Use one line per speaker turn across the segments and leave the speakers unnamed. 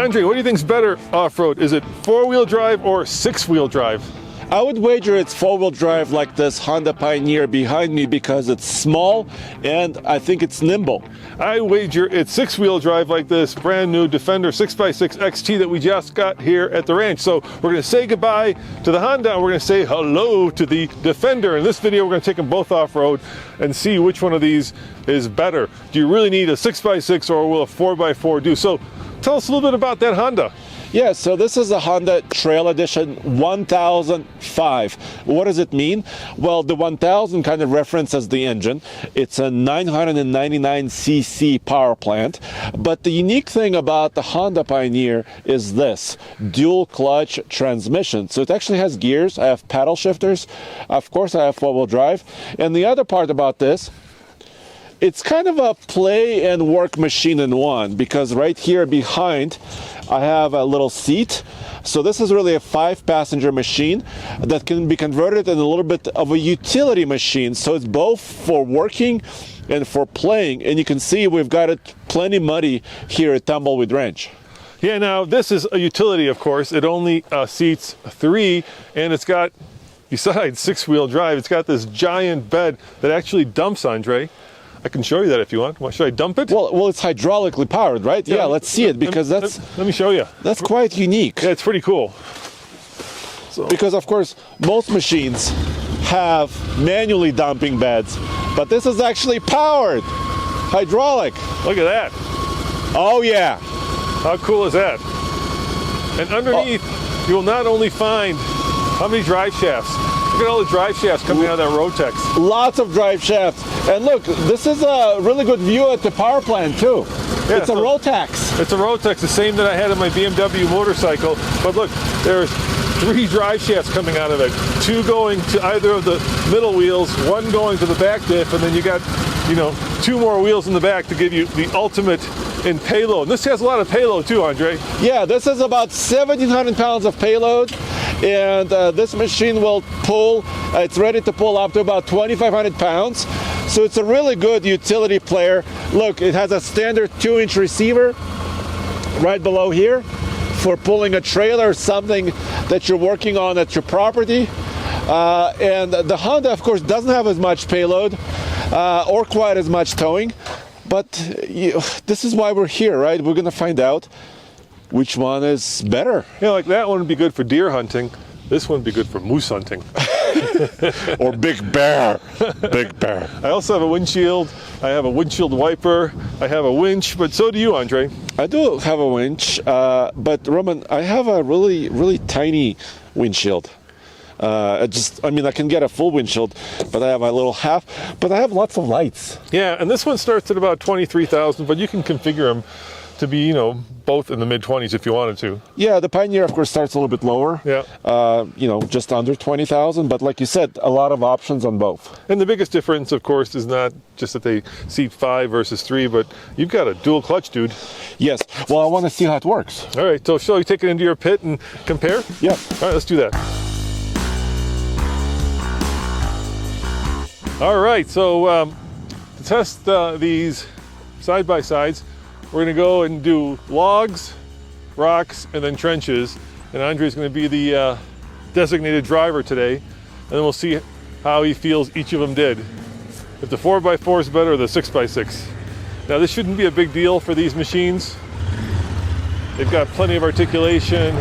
Andre, what do you think's better off-road? Is it four-wheel drive or six-wheel drive?
I would wager it's four-wheel drive like this Honda Pioneer behind me because it's small and I think it's nimble.
I wager it's six-wheel drive like this brand new Defender 6x6 XT that we just got here at the ranch. So we're going to say goodbye to the Honda and we're going to say hello to the Defender. In this video, we're going to take them both off-road and see which one of these is better. Do you really need a 6x6 or will a 4x4 do? So tell us a little bit about that Honda.
Yeah, so this is a Honda Trail Edition 1005. What does it mean? Well, the 1000 kind of references the engine. It's a 999cc power plant. But the unique thing about the Honda Pioneer is this, dual clutch transmission. So it actually has gears. I have paddle shifters. Of course, I have four-wheel drive. And the other part about this, it's kind of a play and work machine in one, because right here behind I have a little seat. So this is really a 5-passenger machine that can be converted in a little bit of a utility machine. So it's both for working and for playing. And you can see we've got it plenty muddy here at Tumbleweed Ranch.
Yeah, now this is a utility, of course. It only seats 3, and it's got, besides six-wheel drive, it's got this giant bed that actually dumps, Andre. I can show you that if you want. Should I dump it?
Well, it's hydraulically powered, right? Yeah, let's see it, because
let me show you.
That's quite unique.
Yeah, it's pretty cool. So.
Because of course, most machines have manually dumping beds, but this is actually powered, hydraulic.
Look at that.
Oh yeah.
How cool is that? And underneath, you will not only find how many drive shafts. Look at all the drive shafts coming out of that Rotex.
Lots of drive shafts. And look, this is a really good view at the power plant too. Yeah, it's a Rotex.
It's a Rotex, the same that I had on my BMW motorcycle. But look, there's 3 drive shafts coming out of it. 2 going to either of the middle wheels, 1 going to the back diff, and then you got, 2 more wheels in the back to give you the ultimate in payload. And this has a lot of payload too, Andre.
Yeah, this is about 1,700 pounds of payload. And this machine will pull, it's ready to pull up to about 2,500 pounds. So it's a really good utility player. Look, it has a standard 2-inch receiver right below here for pulling a trailer or something that you're working on at your property. And the Honda, of course, doesn't have as much payload or quite as much towing. But this is why we're here, right? We're going to find out which one is better.
Like that one would be good for deer hunting. This one would be good for moose hunting.
Or big bear. Big bear.
I also have a windshield. I have a windshield wiper. I have a winch, but so do you, Andre.
I do have a winch, but Roman, I have a really, really tiny windshield. I can get a full windshield, but I have my little half, but I have lots of lights.
Yeah, and this one starts at about 23,000, but you can configure them to be, both in the mid-20s if you wanted to.
Yeah, the Pioneer, of course, starts a little bit lower.
Yeah.
Just under 20,000, but like you said, a lot of options on both.
And the biggest difference, of course, is not just that they seat 5 versus 3, but you've got a dual clutch, dude.
Yes. Well, I want to see how it works.
All right, so shall we take it into your pit and compare?
Yeah.
All right, let's do that. All right, so to test these side-by-sides, we're going to go and do logs, rocks, and then trenches. And Andre's going to be the designated driver today. And then we'll see how he feels each of them did. If the 4x4 is better or the 6x6. Now this shouldn't be a big deal for these machines. They've got plenty of articulation,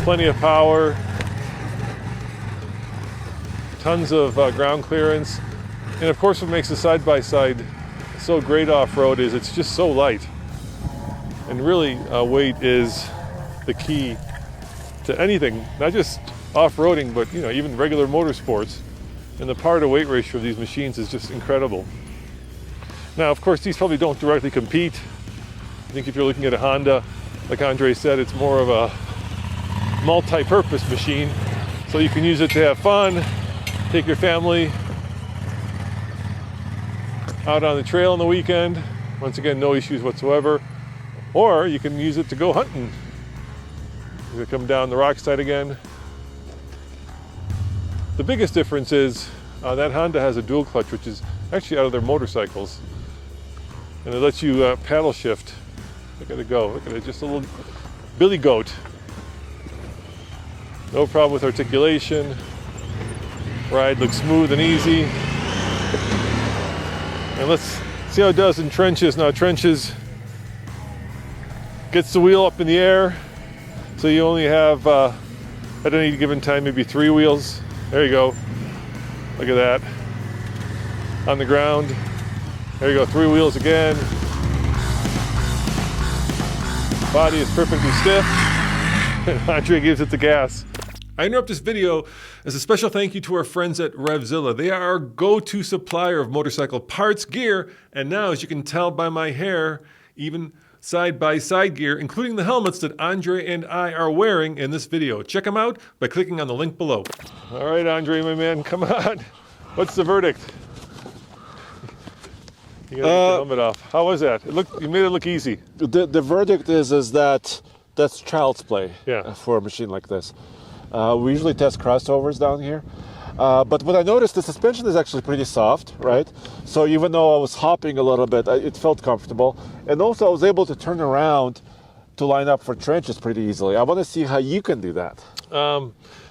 plenty of power, tons of ground clearance. And of course what makes the side-by-side so great off-road is it's just so light. And really weight is the key to anything, not just off-roading, but even regular motorsports. And the power to weight ratio of these machines is just incredible. Now, of course, these probably don't directly compete. I think if you're looking at a Honda, like Andre said, it's more of a multi-purpose machine. So you can use it to have fun, take your family out on the trail on the weekend. Once again, no issues whatsoever. Or you can use it to go hunting. You come down the rock side again. The biggest difference is that Honda has a dual clutch, which is actually out of their motorcycles. And it lets you paddle shift Look at it go. Look at it, just a little billy goat. No problem with articulation. Ride looks smooth and easy. And let's see how it does in trenches. Now trenches gets the wheel up in the air. So you only have, at any given time, maybe 3 wheels. There you go. Look at that. On the ground. There you go, 3 wheels again. Body is perfectly stiff. And Andre gives it the gas. I interrupt this video as a special thank you to our friends at RevZilla. They are our go-to supplier of motorcycle parts, gear, and now, as you can tell by my hair, even side-by-side gear, including the helmets that Andre and I are wearing in this video. Check them out by clicking on the link below. All right, Andre, my man, come on. What's the verdict? You gotta get the helmet off. How was that? You made it look easy.
The verdict is that that's child's play.
Yeah.
For a machine like this. We usually test crossovers down here. But what I noticed, the suspension is actually pretty soft, right? So even though I was hopping a little bit, it felt comfortable. And also I was able to turn around to line up for trenches pretty easily. I want to see how you can do that.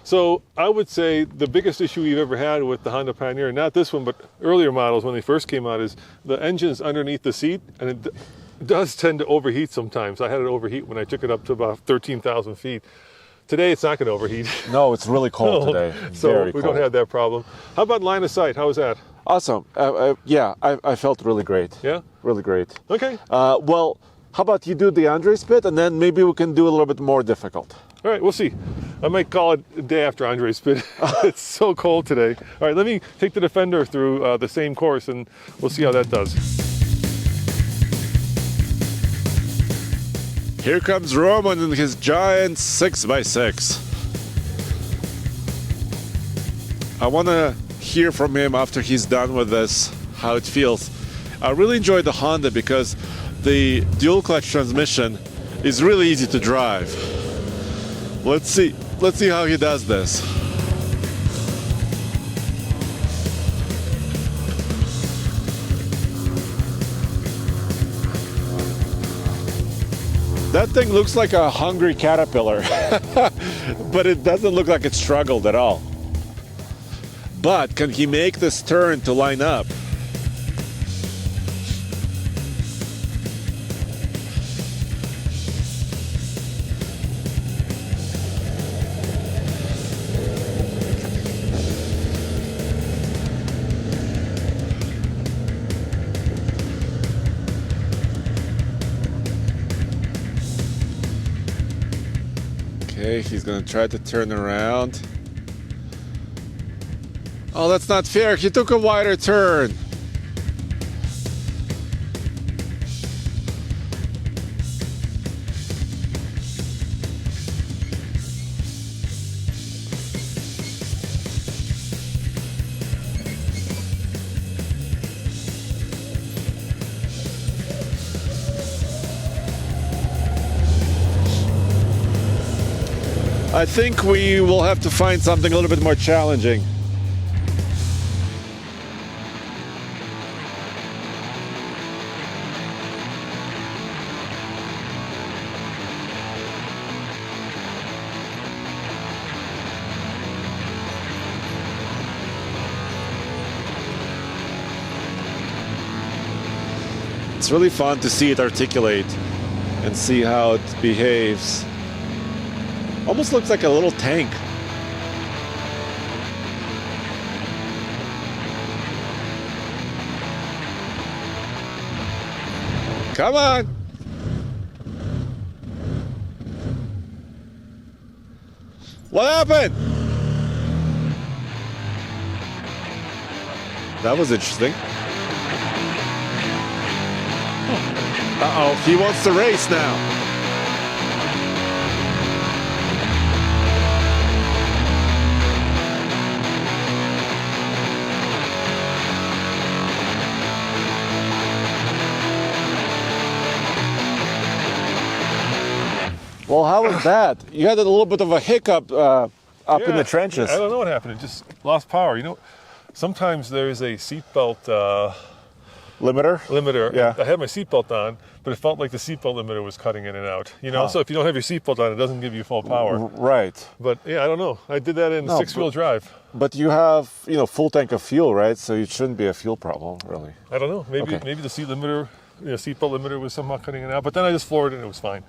So I would say the biggest issue we've ever had with the Honda Pioneer, not this one, but earlier models when they first came out, is the engine's underneath the seat, and it does tend to overheat sometimes. I had it overheat when I took it up to about 13,000 feet. Today it's not going to overheat.
No, it's really cold today.
So
Very
we
cold.
don't have that problem. How about line of sight? How was that?
Awesome. Yeah, I felt really great.
Yeah?
Really great.
Okay.
Well, how about you do the Andre spit, and then maybe we can do a little bit more difficult.
All right, we'll see. I might call it a day after Andre's spit. It's so cold today. All right, let me take the Defender through the same course, and we'll see how that does.
Here comes Roman in his giant 6x6. I want to hear from him after he's done with this, how it feels. I really enjoyed the Honda because the dual clutch transmission is really easy to drive. Let's see how he does this. That thing looks like a hungry caterpillar, but it doesn't look like it struggled at all. But can he make this turn to line up? Okay, he's gonna try to turn around. Oh, that's not fair. He took a wider turn. I think we will have to find something a little bit more challenging. It's really fun to see it articulate and see how it behaves. Almost looks like a little tank. Come on! What happened? That was interesting. Uh-oh, he wants to race now. Well, how was that? You had a little bit of a hiccup up in the trenches.
I don't know what happened. It just lost power. You know, sometimes there's a seatbelt limiter.
Yeah.
I had my seatbelt on, but it felt like the seatbelt limiter was cutting in and out. You know, so if you don't have your seatbelt on, it doesn't give you full power.
Right.
But yeah, I don't know. I did that in
No,
six-wheel drive.
But you have, full tank of fuel, right? So it shouldn't be a fuel problem, really.
I don't know. Maybe
Okay.
maybe the seatbelt limiter was somehow cutting it out. But then I just floored it and it was fine.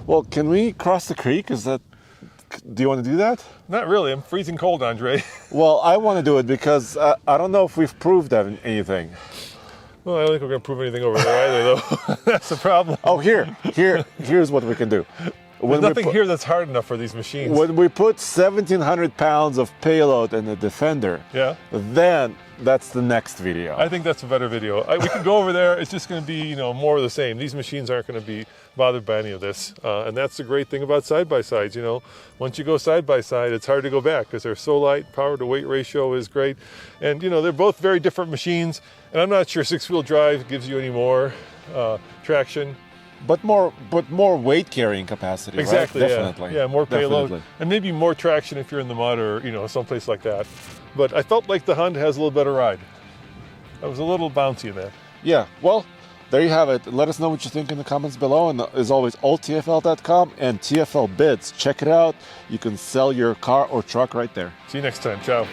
Well, can we cross the creek? Do you want to do that?
Not really. I'm freezing cold, Andre.
Well, I want to do it because I don't know if we've proved anything.
Well, I don't think we're going to prove anything over there either, though. That's the problem.
Oh, here's what we can do.
There's nothing here that's hard enough for these machines.
When we put 1,700 pounds of payload in the Defender,
Yeah.
then that's the next video.
I think that's a better video. We could go over there. It's just going to be, more of the same. These machines aren't going to be bothered by any of this. And that's the great thing about side-by-sides, Once you go side-by-side, it's hard to go back because they're so light. Power-to-weight ratio is great. And, they're both very different machines. And I'm not sure six-wheel drive gives you any more traction.
But more weight carrying capacity,
Exactly,
right? Definitely.
Yeah, more payload.
Definitely.
And maybe more traction if you're in the mud or, someplace like that. But I felt like the Honda has a little better ride. I was a little bouncy in that.
Yeah, well, there you have it. Let us know what you think in the comments below. And as always, alltfl.com and TFL Bids. Check it out. You can sell your car or truck right there.
See you next time. Ciao.